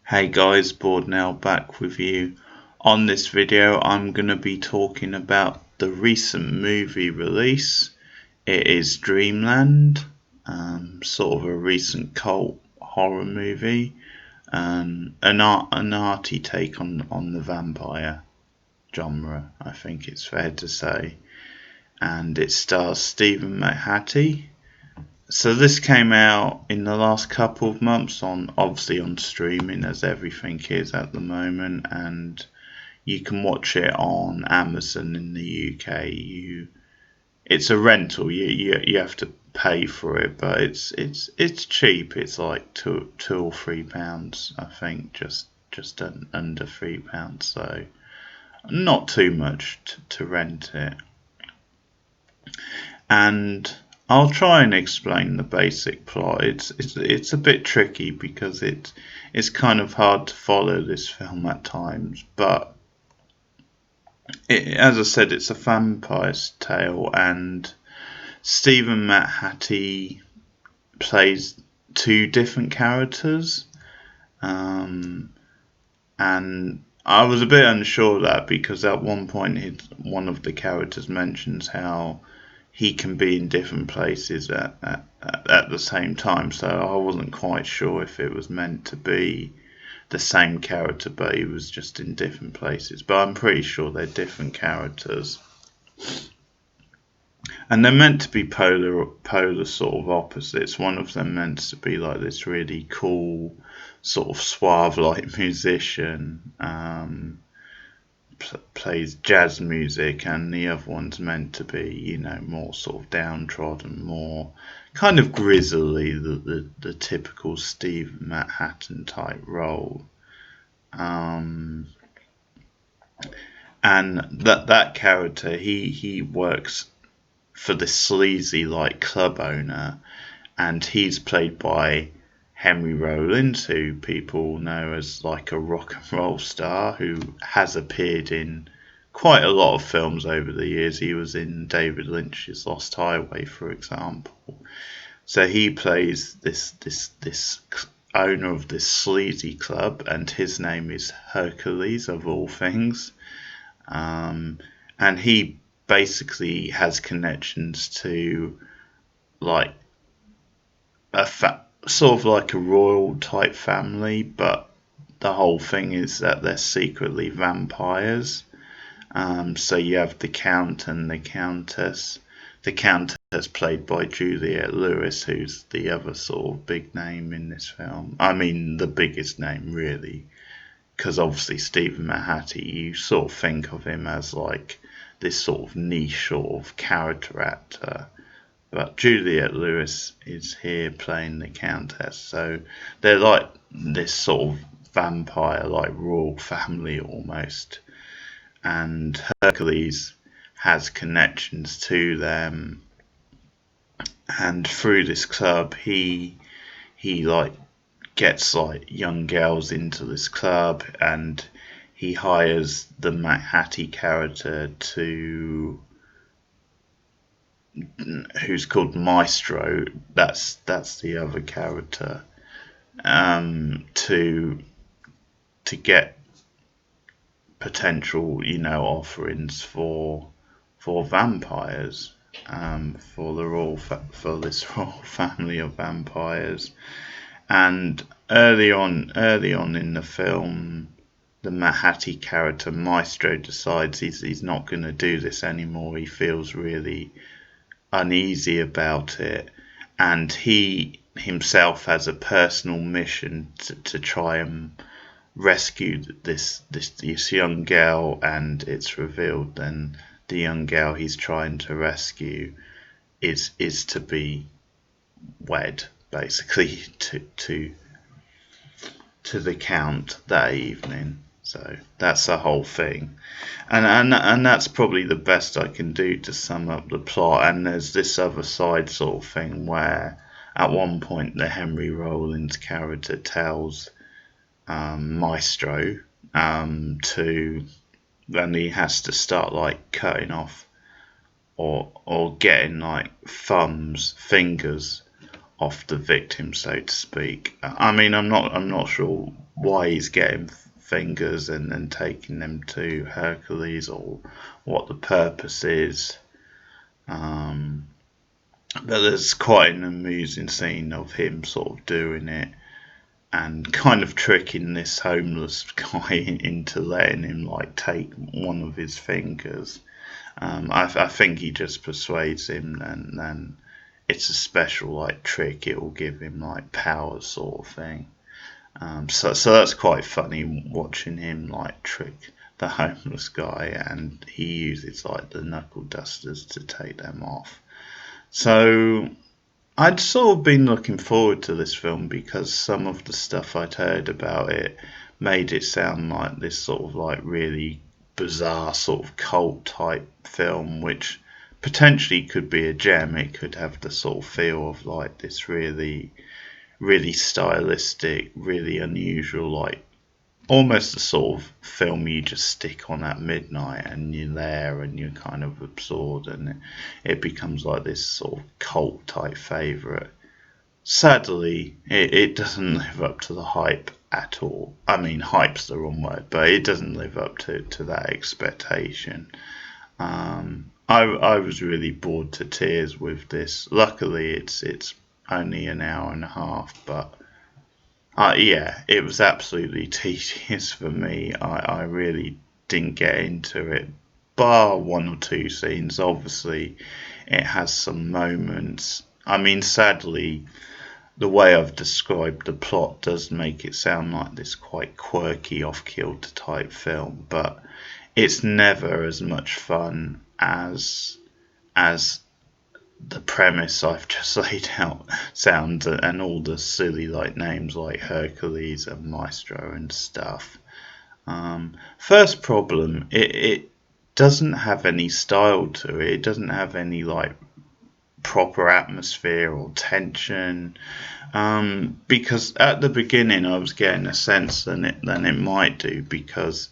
Hey guys, Board now back with you. On this video I'm going to be talking about the recent movie release. It is Dreamland, sort of a recent cult horror movie, an arty take on the vampire genre, I think it's fair to say. And it stars Stephen Mahaty. So this came out in the last couple of months obviously on streaming, as everything is at the moment, and you can watch it on Amazon in the UK. It's a rental. You have to pay for it, but it's cheap. It's like two or £3, I think, just under £3. So not too much to rent it. And I'll try and explain the basic plot. It's a bit tricky because it's kind of hard to follow this film at times, but as I said, it's a vampire's tale, and Stephen Mahaty plays two different characters, and I was a bit unsure of that because at one point one of the characters mentions how he can be in different places at the same time, so I wasn't quite sure if it was meant to be the same character but he was just in different places, but I'm pretty sure they're different characters. And they're meant to be polar sort of opposites. One of them meant to be like this really cool, sort of suave-like musician, plays jazz music, and the other one's meant to be, more sort of downtrodden, more kind of grisly, the typical Steve Manhattan type role. And that character, he works for this sleazy like club owner, and he's played by Henry Rollins, who people know as like a rock and roll star who has appeared in quite a lot of films over the years. He was in David Lynch's Lost Highway, for example. So he plays this owner of this sleazy club, and his name is Hercules, of all things. And he basically has connections to like sort of like a royal type family, but the whole thing is that they're secretly vampires. So you have the Count and the Countess. The Countess played by Juliette Lewis, who's the other sort of big name in this film. I mean, the biggest name really, because obviously Stephen Mahaty, you sort of think of him as like this sort of niche sort of character actor. But Juliette Lewis is here playing the Countess, so they're like this sort of vampire, like royal family almost. And Hercules has connections to them, and through this club, he like gets like young girls into this club, and he hires the Mahaty character who's called Maestro, that's the other character, to get potential, offerings for vampires, for this royal family of vampires. And early on in the film, the Mahaty character Maestro decides he's not going to do this anymore. He feels really uneasy about it, and he himself has a personal mission to try and rescue this young girl, and it's revealed then the young girl he's trying to rescue is to be wed basically to the Count that evening. So that's the whole thing, and that's probably the best I can do to sum up the plot. And there's this other side sort of thing where at one point the Henry Rollins character tells Maestro then he has to start like cutting off or getting like fingers off the victim, so to speak. I mean, I'm not sure why he's getting fingers and then taking them to Hercules, or what the purpose is. But there's quite an amusing scene of him sort of doing it and kind of tricking this homeless guy into letting him like take one of his fingers. I think he just persuades him, and then it's a special like trick. It will give him like powers, sort of thing. So that's quite funny watching him like trick the homeless guy, and he uses like the knuckle dusters to take them off. So I'd sort of been looking forward to this film because some of the stuff I'd heard about it made it sound like this sort of like really bizarre sort of cult type film, which potentially could be a gem. It could have the sort of feel of like this really, really stylistic, really unusual, like almost the sort of film you just stick on at midnight and you're there and you're kind of absorbed, and it becomes like this sort of cult type favourite. Sadly, it doesn't live up to the hype at all. I mean, hype's the wrong word, but it doesn't live up to that expectation. I was really bored to tears with this. Luckily, it's only an hour and a half, but yeah, it was absolutely tedious for me. I really didn't get into it, bar one or two scenes. Obviously, it has some moments. I mean, sadly, the way I've described the plot does make it sound like this quite quirky, off-kilter type film, but it's never as much fun as the premise I've just laid out sounds, and all the silly like names like Hercules and Maestro and stuff. First problem, it doesn't have any style to it. It doesn't have any like proper atmosphere or tension. Because at the beginning I was getting a sense that it might do, because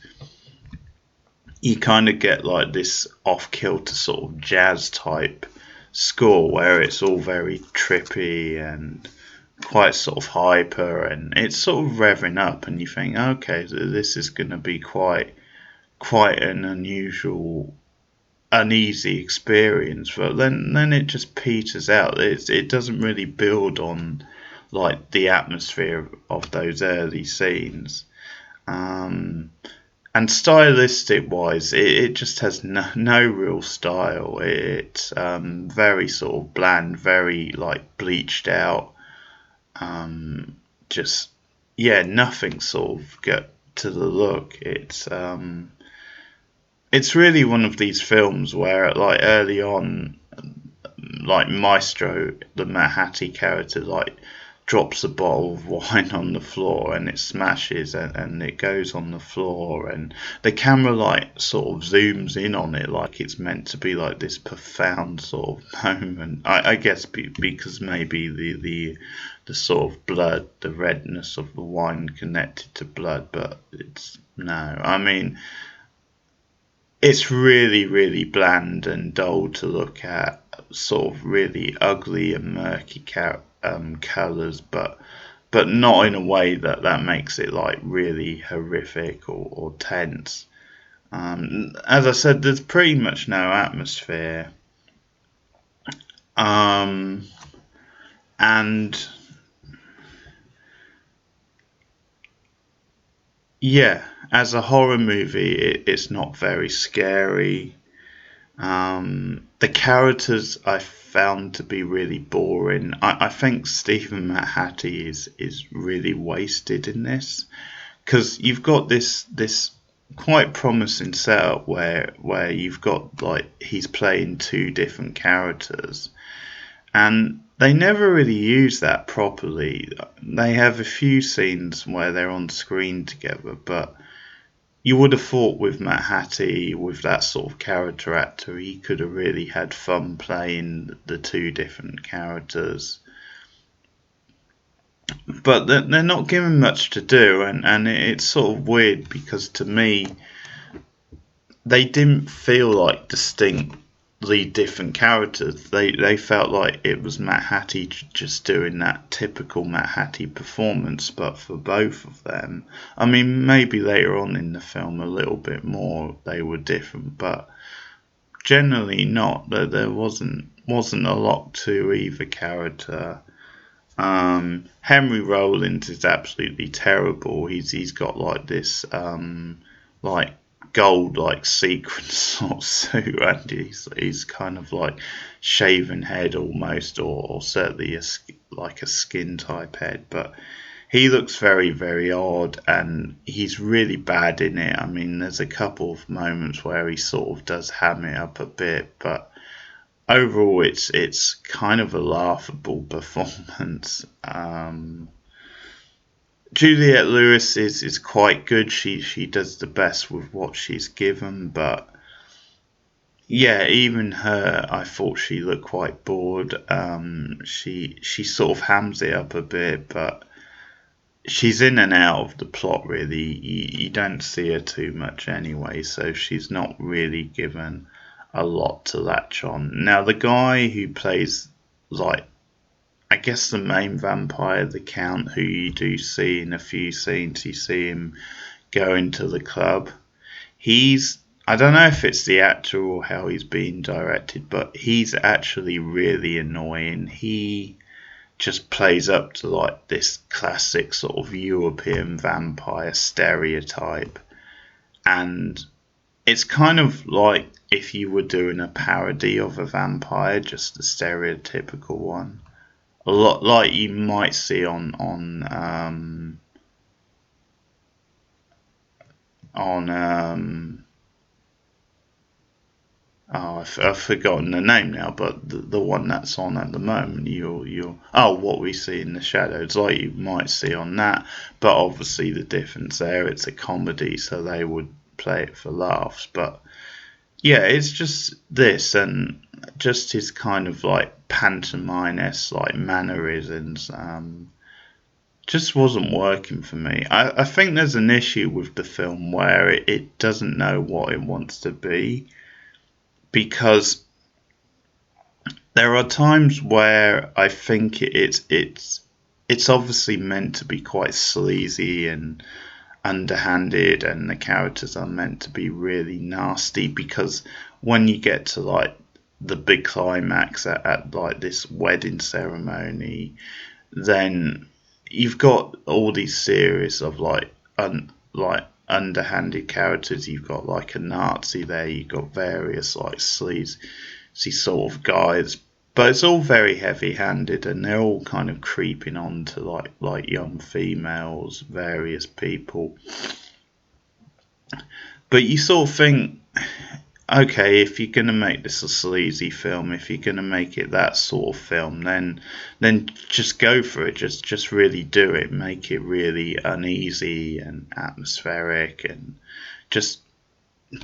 you kind of get like this off-kilter sort of jazz type score where it's all very trippy and quite sort of hyper, and it's sort of revving up, and you think, okay, so this is going to be quite an unusual, uneasy experience, but then it just peters out. It doesn't really build on like the atmosphere of those early scenes. And stylistic wise, it just has no real style. It's very sort of bland, very like bleached out. Just, yeah, nothing sort of get to the look. It's really one of these films where like early on, like Maestro, the Matt Hattie character, like drops a bottle of wine on the floor and it smashes, and it goes on the floor, and the camera like sort of zooms in on it like it's meant to be like this profound sort of moment. I guess because maybe the sort of blood, the redness of the wine connected to blood, but it's no. I mean, it's really, really bland and dull to look at, sort of really ugly and murky colours, but not in a way that makes it like really horrific or tense. As I said, there's pretty much no atmosphere, and yeah, as a horror movie, it's not very scary. The characters I found to be really boring. I think Stephen Matt Hattie is really wasted in this, because you've got this quite promising setup where you've got like he's playing two different characters, and they never really use that properly. They have a few scenes where they're on screen together, but you would have thought with Matt Hattie, with that sort of character actor, he could have really had fun playing the two different characters. But they're not given much to do, and it's sort of weird, because to me, they didn't feel like distinct the different characters. They felt like it was Matt Hattie just doing that typical Matt Hattie performance, but for both of them, I mean, maybe later on in the film a little bit more they were different, but generally not. There wasn't a lot to either character. Henry Rollins is absolutely terrible. He's got like this like gold like sequin sort of suit, and he's kind of like shaven head almost, or certainly like a skin type head, but he looks very, very odd, and he's really bad in it. I mean, there's a couple of moments where he sort of does ham it up a bit, but overall it's kind of a laughable performance. Juliette Lewis is quite good. She does the best with what she's given, but yeah, even her, I thought she looked quite bored. She sort of hams it up a bit, but she's in and out of the plot really. You don't see her too much anyway, so she's not really given a lot to latch on. Now the guy who plays, like, I guess the main vampire, the Count, who you do see in a few scenes, you see him go into the club. I don't know if it's the actor or how he's being directed, but he's actually really annoying. He just plays up to like this classic sort of European vampire stereotype, and it's kind of like if you were doing a parody of a vampire, just a stereotypical one, a lot like you might see on oh, I've forgotten the name now, but the one that's on at the moment, What We See in the Shadows, like you might see on that, but obviously the difference there, it's a comedy, so they would play it for laughs. But yeah, it's just this, and just his kind of like pantomime-esque like mannerisms, just wasn't working for me. I think there's an issue with the film where it doesn't know what it wants to be, because there are times where I think it's obviously meant to be quite sleazy and underhanded, and the characters are meant to be really nasty, because when you get to like the big climax at like this wedding ceremony, then you've got all these series of like underhanded characters. You've got like a Nazi there, you've got various like sleazy sort of guys, but it's all very heavy-handed, and they're all kind of creeping on to like young females, various people. But you sort of think, okay, if you're going to make this a sleazy film, if you're going to make it that sort of film, then just go for it. Just really do it. Make it really uneasy and atmospheric, and just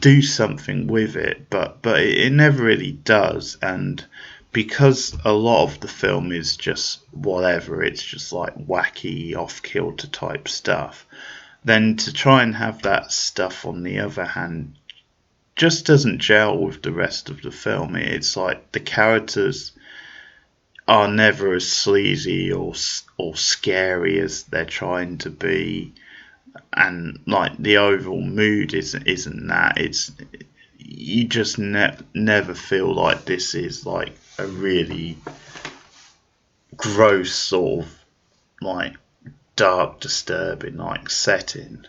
do something with it. But it never really does, and because a lot of the film is just whatever, it's just like wacky, off-kilter type stuff, then to try and have that stuff on the other hand just doesn't gel with the rest of the film. It's like the characters are never as sleazy or scary as they're trying to be, and like the overall mood isn't that. It's, you just never feel like this is like a really gross sort of like dark, disturbing like setting.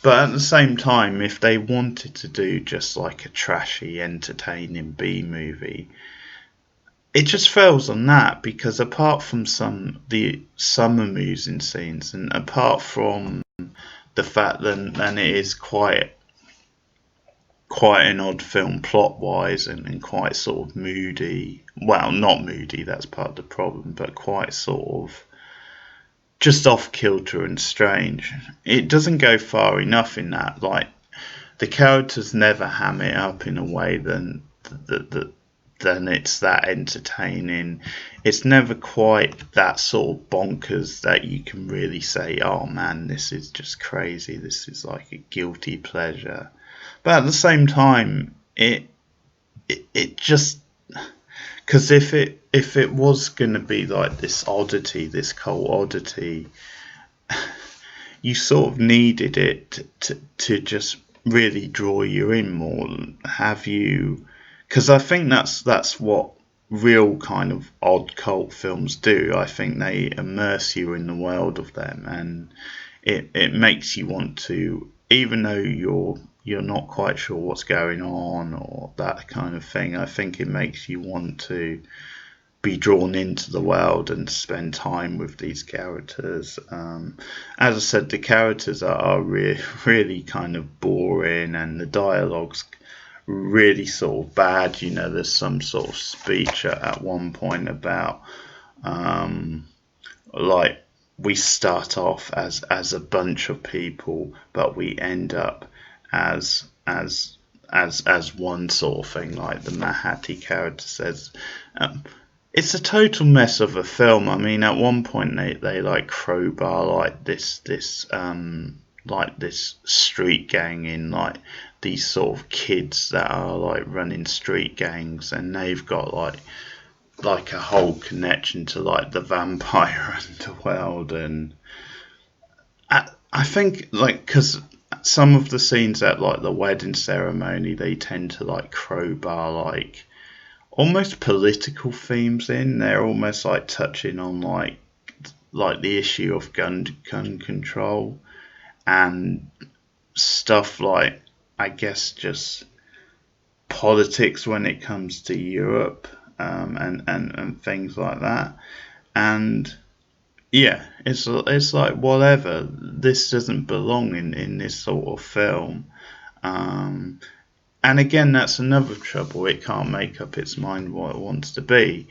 But at the same time, if they wanted to do just like a trashy, entertaining B movie, it just fails on that, because apart from the amusing scenes, and apart from the fact that it is quite an odd film plot wise, and quite sort of moody. Well, not moody, that's part of the problem, but quite sort of just off kilter and strange. It doesn't go far enough in that. Like, the characters never ham it up in a way then it's that entertaining. It's never quite that sort of bonkers that you can really say, oh man, this is just crazy, this is like a guilty pleasure. But at the same time, it it just, because if it was going to be like this oddity, this cult oddity, you sort of needed it to just really draw you in more. Have you? Because I think that's what real kind of odd cult films do. I think they immerse you in the world of them, and it makes you want to, even though you're not quite sure what's going on or that kind of thing. I think it makes you want to be drawn into the world and spend time with these characters. As I said, the characters are really kind of boring, and the dialogue's really sort of bad. You know, there's some sort of speech at one point about like, we start off as a bunch of people, but we end up as one sort of thing, like the Mahati character says. It's a total mess of a film. I mean, at one point they like crowbar like this street gang in, like these sort of kids that are like running street gangs, and they've got like a whole connection to like the vampire underworld. And I think, like, because some of the scenes at like the wedding ceremony, they tend to like crowbar like almost political themes in. They're almost like touching on like the issue of gun control and stuff, like, I guess, just politics when it comes to Europe, and things like that. And yeah, it's like, whatever. This doesn't belong in this sort of film. And again, that's another trouble. It can't make up its mind what it wants to be.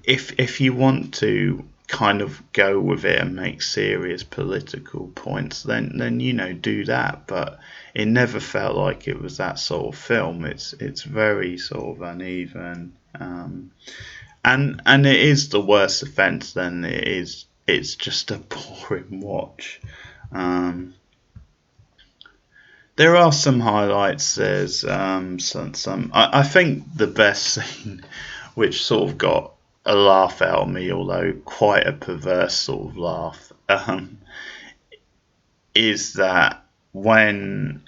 If you want to kind of go with it and make serious political points, then you know, do that. But it never felt like it was that sort of film. It's very sort of uneven, and it is the worst offence. Then it's just a boring watch. There are some highlights. There's some. I think the best scene, which sort of got a laugh out of me, although quite a perverse sort of laugh, is that when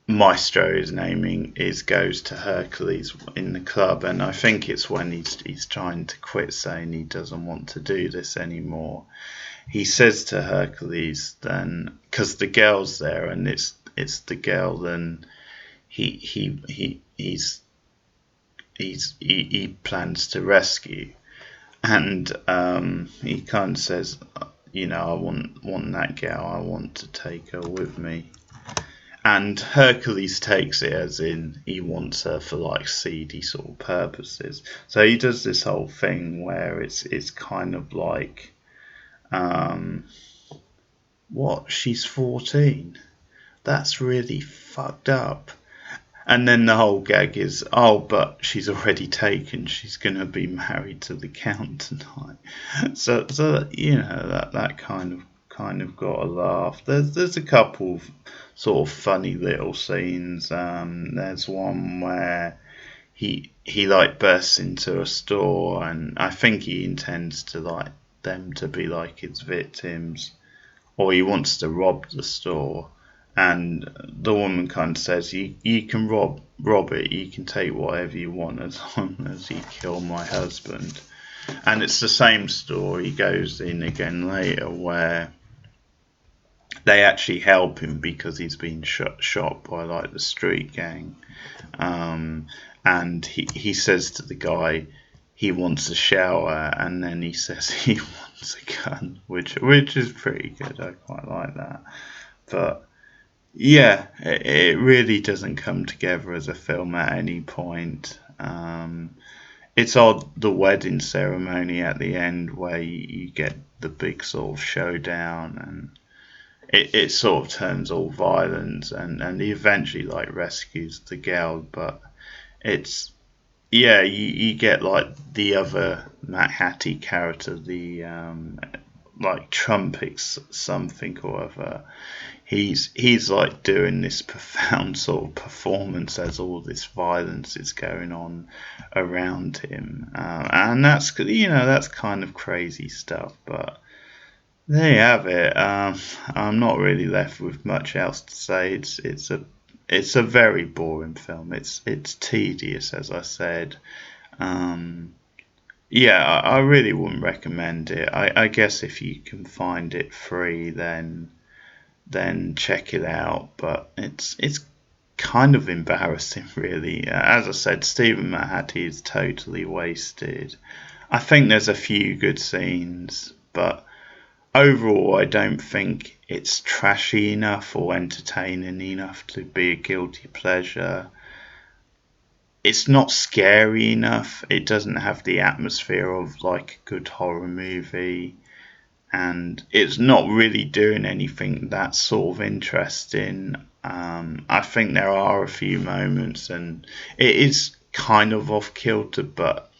Maestro is naming goes to Hercules in the club, and I think it's when he's trying to quit, saying he doesn't want to do this anymore. He says to Hercules, then, because the girl's there, and it's the girl, then he plans to rescue, and he kind of says, you know, I want that girl, I want to take her with me. And Hercules takes it as in he wants her for like seedy sort of purposes. So he does this whole thing where it's kind of like, what, she's 14? That's really fucked up. And then the whole gag is, oh, but she's already taken. She's gonna be married to the Count tonight. So you know, that kind of got a laugh. There's a couple of sort of funny little scenes. There's one where he like bursts into a store, and I think he intends to like them to be like his victims, or he wants to rob the store. And the woman kind of says, you can rob it, you can take whatever you want as long as you kill my husband. And it's the same store he goes in again later, where they actually help him because he's been shot by like the street gang. And he says to the guy he wants a shower, and then he says he wants a gun, which is pretty good. I quite like that. But yeah, it really doesn't come together as a film at any point. It's odd, the wedding ceremony at the end, where you get the big sort of showdown, and it sort of turns all violence, and he eventually like rescues the girl. But it's, yeah, you get like the other Matt Hattie character, the like trumpets something or other. He's like doing this profound sort of performance as all this violence is going on around him, and that's kind of crazy stuff. But there you have it. I'm not really left with much else to say. It's a very boring film. It's tedious, as I said. Yeah, I really wouldn't recommend it. I guess if you can find it free, then check it out. But it's kind of embarrassing, really. As I said, Stephen Mahati is totally wasted. I think there's a few good scenes, but overall, I don't think it's trashy enough or entertaining enough to be a guilty pleasure. It's not scary enough. It doesn't have the atmosphere of like a good horror movie, and it's not really doing anything that's sort of interesting. I think there are a few moments, and it is kind of off kilter, but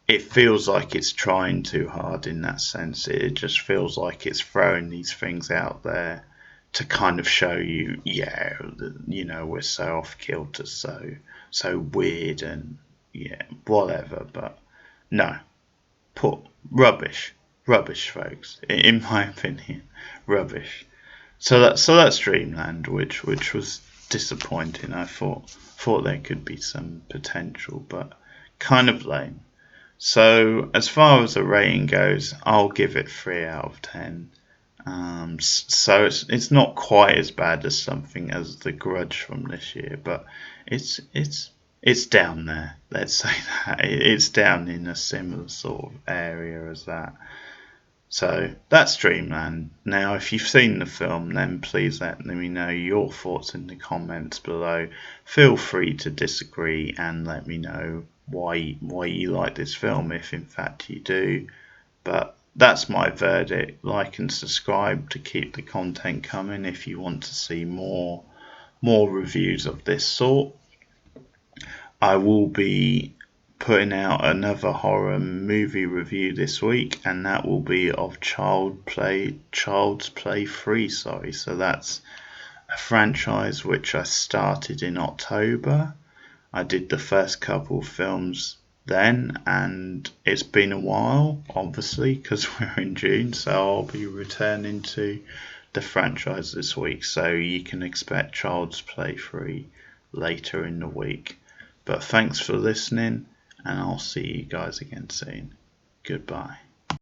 it feels like it's trying too hard in that sense. It just feels like it's throwing these things out there to kind of show you, yeah, we're so off kilter, so weird, and yeah, whatever. But no, put rubbish, folks. In my opinion, rubbish. So that's Dreamland, which was disappointing. I thought there could be some potential, but kind of lame. So as far as the rating goes, I'll give it 3 out of 10. So it's not quite as bad as something as The Grudge from this year, but it's down there. Let's say that it's down in a similar sort of area as that. So that's Dreamland. Now, if you've seen the film, then please let me know your thoughts in the comments below. Feel free to disagree and let me know why you like this film, if in fact you do. But that's my verdict. Like and subscribe to keep the content coming if you want to see more reviews of this sort. I will be putting out another horror movie review this week, and that will be of Child's Play 3, sorry. So that's a franchise which I started in October. I did the first couple of films then, and it's been a while, obviously, because we're in June, so I'll be returning to the franchise this week, so you can expect Child's Play 3 later in the week. But thanks for listening, and I'll see you guys again soon. Goodbye.